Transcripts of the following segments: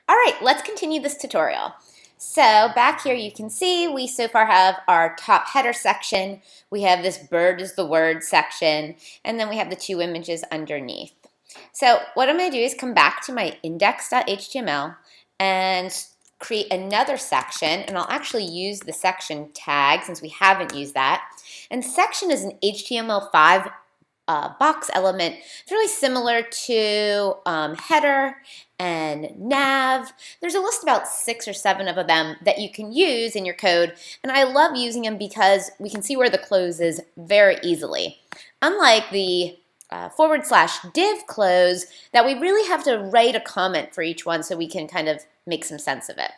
All right, let's continue this tutorial. So back here you can see we so far have our top header section, we have this bird is the word section, and then we have the two images underneath. So what I'm going to do is come back to my index.html and create another section, and I'll actually use the section tag since we haven't used that. And section is an HTML5 box element. It's really similar to header and nav. There's a list about 6 or 7 of them that you can use in your code, and I love using them because we can see where the close is very easily. Unlike the /div close that we really have to write a comment for each one so we can kind of make some sense of it.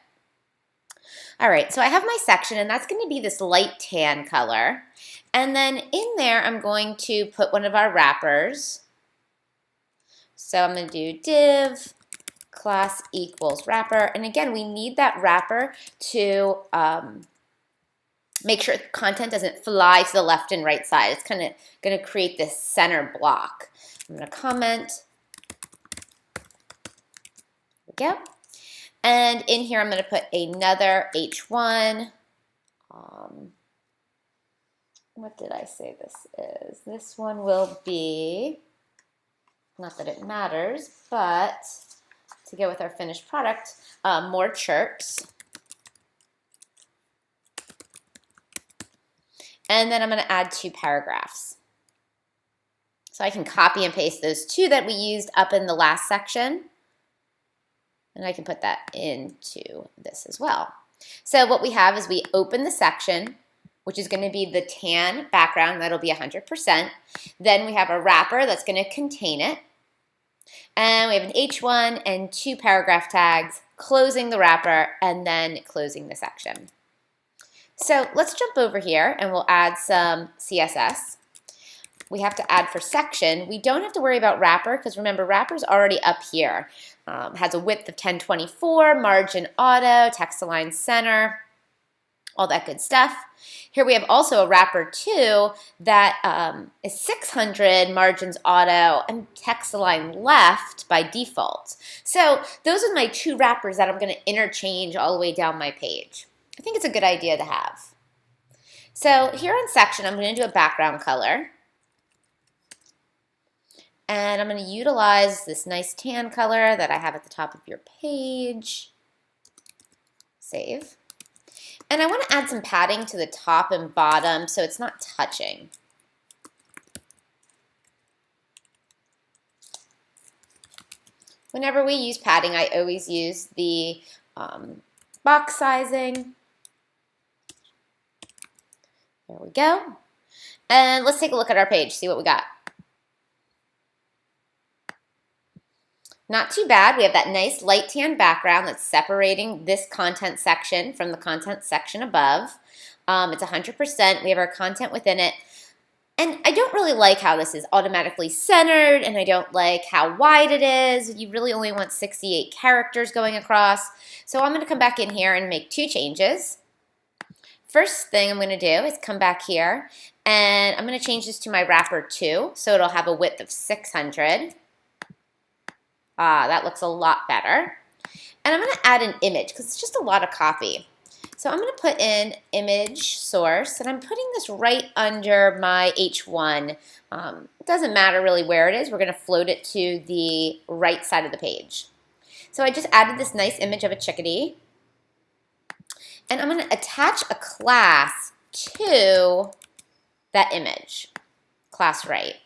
All right, so I have my section, and that's going to be this light tan color. And then in there, I'm going to put one of our wrappers. So I'm going to do div class equals wrapper. And again, we need that wrapper to make sure content doesn't fly to the left and right side. It's kind of going to create this center block. I'm going to comment. There we go. And in here, I'm going to put another H1. What did I say this is? This one will be, not that it matters, but to go with our finished product, more chirps. And then I'm going to add 2 paragraphs. So I can copy and paste those 2 that we used up in the last section. And I can put that into this as well. So what we have is we open the section, which is going to be the tan background. That'll be 100%. Then we have a wrapper that's going to contain it. And we have an H1 and 2 paragraph tags, closing the wrapper, and then closing the section. So let's jump over here, and we'll add some CSS. We have to add for section. We don't have to worry about wrapper, because remember, wrapper's already up here. Has a width of 1024, margin auto, text align center, all that good stuff. Here we have also a wrapper too that is 600, margins auto, and text align left by default. So those are my 2 wrappers that I'm going to interchange all the way down my page. I think it's a good idea to have. So here on section, I'm going to do a background color. And I'm going to utilize this nice tan color that I have at the top of your page. Save. And I want to add some padding to the top and bottom so it's not touching. Whenever we use padding, I always use the box sizing. There we go. And let's take a look at our page, see what we got. Not too bad. We have that nice light tan background that's separating this content section from the content section above. It's 100%. We have our content within it. And I don't really like how this is automatically centered, and I don't like how wide it is. You really only want 68 characters going across. So I'm going to come back in here and make 2 changes. First thing I'm going to do is come back here, and I'm going to change this to my wrapper 2, so it'll have a width of 600. That looks a lot better. And I'm going to add an image because it's just a lot of copy. So I'm going to put in image source, and I'm putting this right under my H1. It doesn't matter really where it is. We're going to float it to the right side of the page. So I just added this nice image of a chickadee. And I'm going to attach a class to that image, class right.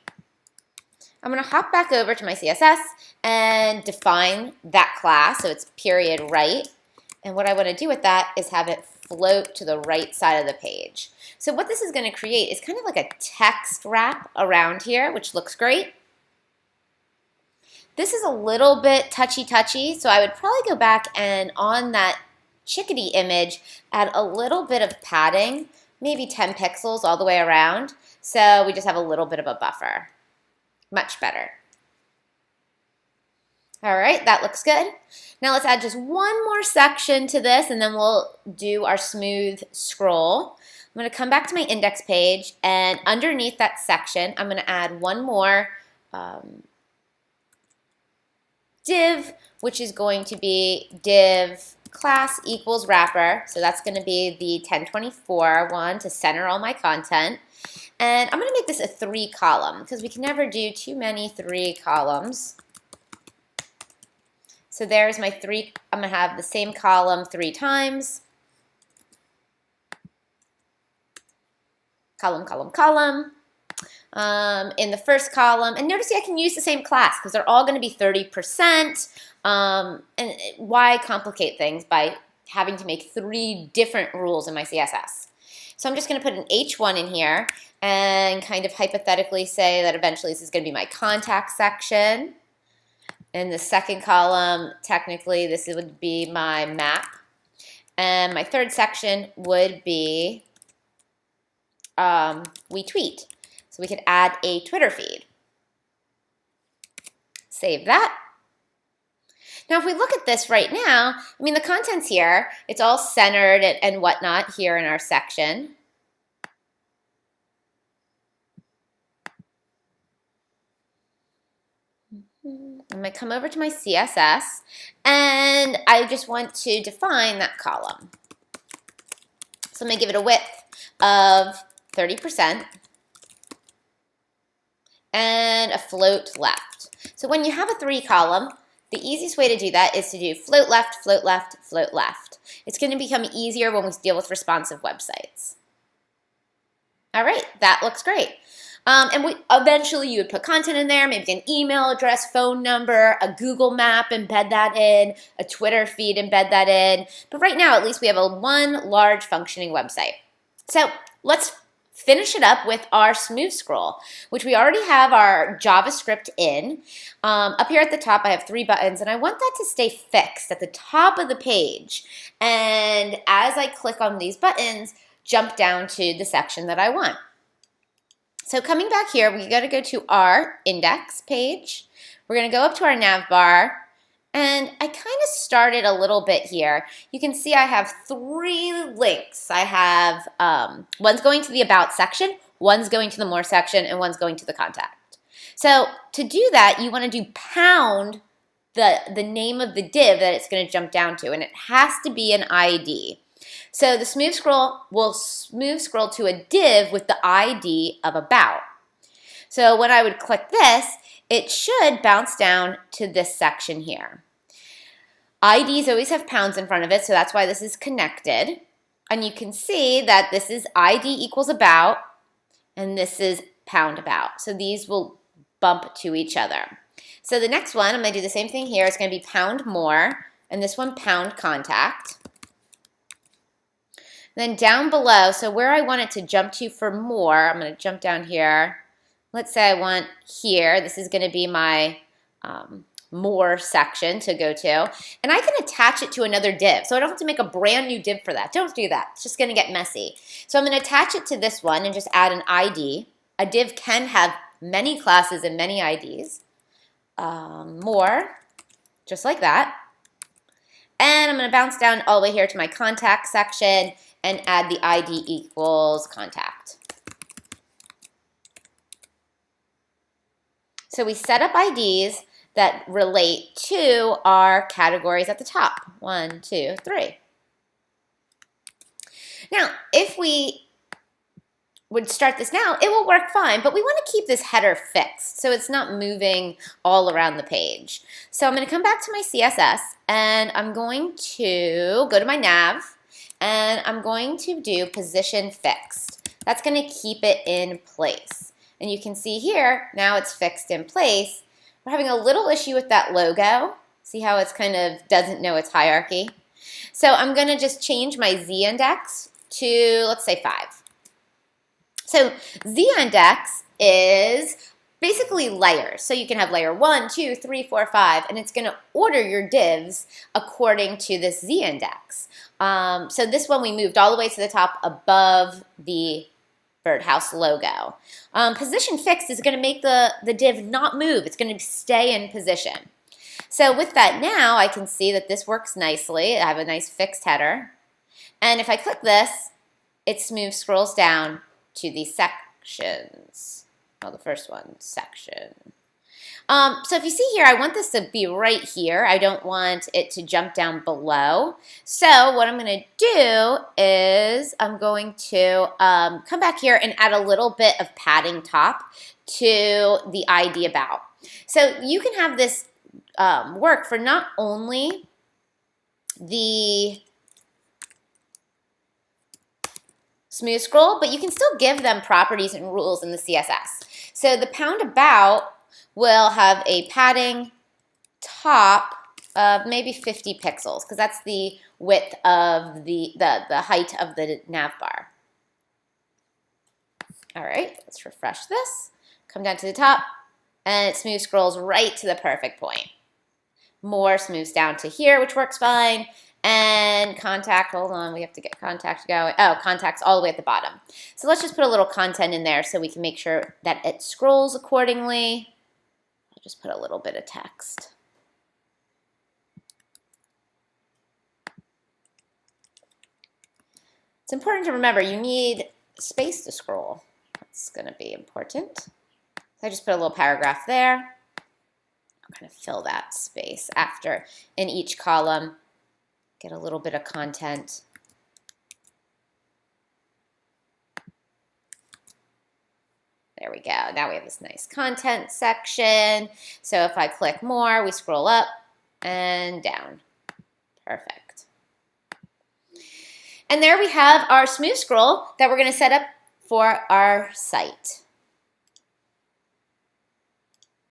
I'm going to hop back over to my CSS and define that class, so it's period right. And what I want to do with that is have it float to the right side of the page. So what this is going to create is kind of like a text wrap around here, which looks great. This is a little bit touchy-touchy, so I would probably go back and on that chickadee image, add a little bit of padding, maybe 10 pixels all the way around, so we just have a little bit of a buffer. Much better. All right, that looks good. Now let's add just one more section to this, and then we'll do our smooth scroll. I'm going to come back to my index page, and underneath that section, I'm going to add one more div, which is going to be div class equals wrapper. So that's going to be the 1024 one to center all my content. And I'm going to make this a 3-column because we can never do too many 3 columns. So there's my 3. I'm going to have the same column 3 times. Column, column, column. In the first column, and notice I can use the same class because they're all going to be 30%. And why complicate things by having to make 3 different rules in my CSS? So I'm just going to put an H1 in here and kind of hypothetically say that eventually this is going to be my contact section. In the second column, technically this would be my map. And my third section would be we tweet. So we could add a Twitter feed. Save that. Now if we look at this right now, I mean the content's here. It's all centered and whatnot here in our section. I'm going to come over to my CSS and I just want to define that column. So I'm going to give it a width of 30%. And a float left. So when you have a 3-column, the easiest way to do that is to do float left, float left, float left. It's going to become easier when we deal with responsive websites. All right, that looks great. And eventually you would put content in there, maybe an email address, phone number, a Google map, embed that in, a Twitter feed, embed that in. But right now, at least we have one large functioning website. So let's finish it up with our smooth scroll, which we already have our JavaScript in. Up here at the top, I have 3 buttons, and I want that to stay fixed at the top of the page. And as I click on these buttons, jump down to the section that I want. So coming back here, we got to go to our index page. We're going to go up to our nav bar. And I kind of started a little bit here. You can see I have 3 links. I have one's going to the About section, one's going to the More section, and one's going to the Contact. So to do that, you want to do pound the name of the div that it's going to jump down to, and it has to be an ID. So the smooth scroll will smooth scroll to a div with the ID of About. So when I would click this, it should bounce down to this section here. IDs always have pounds in front of it, so that's why this is connected. And you can see that this is ID equals About, and this is pound About. So these will bump to each other. So the next one, I'm going to do the same thing here. It's going to be pound More, and this one pound Contact. Then down below, so where I want it to jump to for more, I'm going to jump down here. Let's say I want here, this is going to be my More section to go to. And I can attach it to another div. So I don't have to make a brand new div for that. Don't do that. It's just going to get messy. So I'm going to attach it to this one and just add an ID. A div can have many classes and many IDs. More, just like that. And I'm going to bounce down all the way here to my contact section and add the ID equals contact. So we set up IDs that relate to our categories at the top. 1, 2, 3. Now, if we would start this now, it will work fine, but we want to keep this header fixed so it's not moving all around the page. So I'm going to come back to my CSS and I'm going to go to my nav and I'm going to do position fixed. That's going to keep it in place. And you can see here, now it's fixed in place. We're having a little issue with that logo. See how it's kind of doesn't know its hierarchy? So I'm going to just change my z-index to, let's say, 5. So z-index is basically layers. So you can have layer 1, 2, 3, 4, 5, and it's going to order your divs according to this z-index. So this one we moved all the way to the top above the birdhouse logo. Position fixed is going to make the div not move. It's going to stay in position. So with that now, I can see that this works nicely. I have a nice fixed header. And if I click this, it smooth scrolls down to the sections. Well, the first one, section. So if you see here, I want this to be right here. I don't want it to jump down below. So what I'm going to do is I'm going to come back here and add a little bit of padding top to the ID about. So you can have this work for not only the smooth scroll, but you can still give them properties and rules in the CSS. So the pound about will have a padding top of maybe 50 pixels because that's the width of the height of the nav bar. All right, let's refresh this. Come down to the top, and it smooth scrolls right to the perfect point. More smooths down to here, which works fine. And contact, hold on, we have to get contact going. Oh, contact's all the way at the bottom. So let's just put a little content in there so we can make sure that it scrolls accordingly. I'll just put a little bit of text. It's important to remember you need space to scroll. That's going to be important. So I just put a little paragraph there. I'm going to fill that space after in each column. Get a little bit of content. There we go. Now we have this nice content section. So if I click more, we scroll up and down. Perfect. And there we have our smooth scroll that we're going to set up for our site.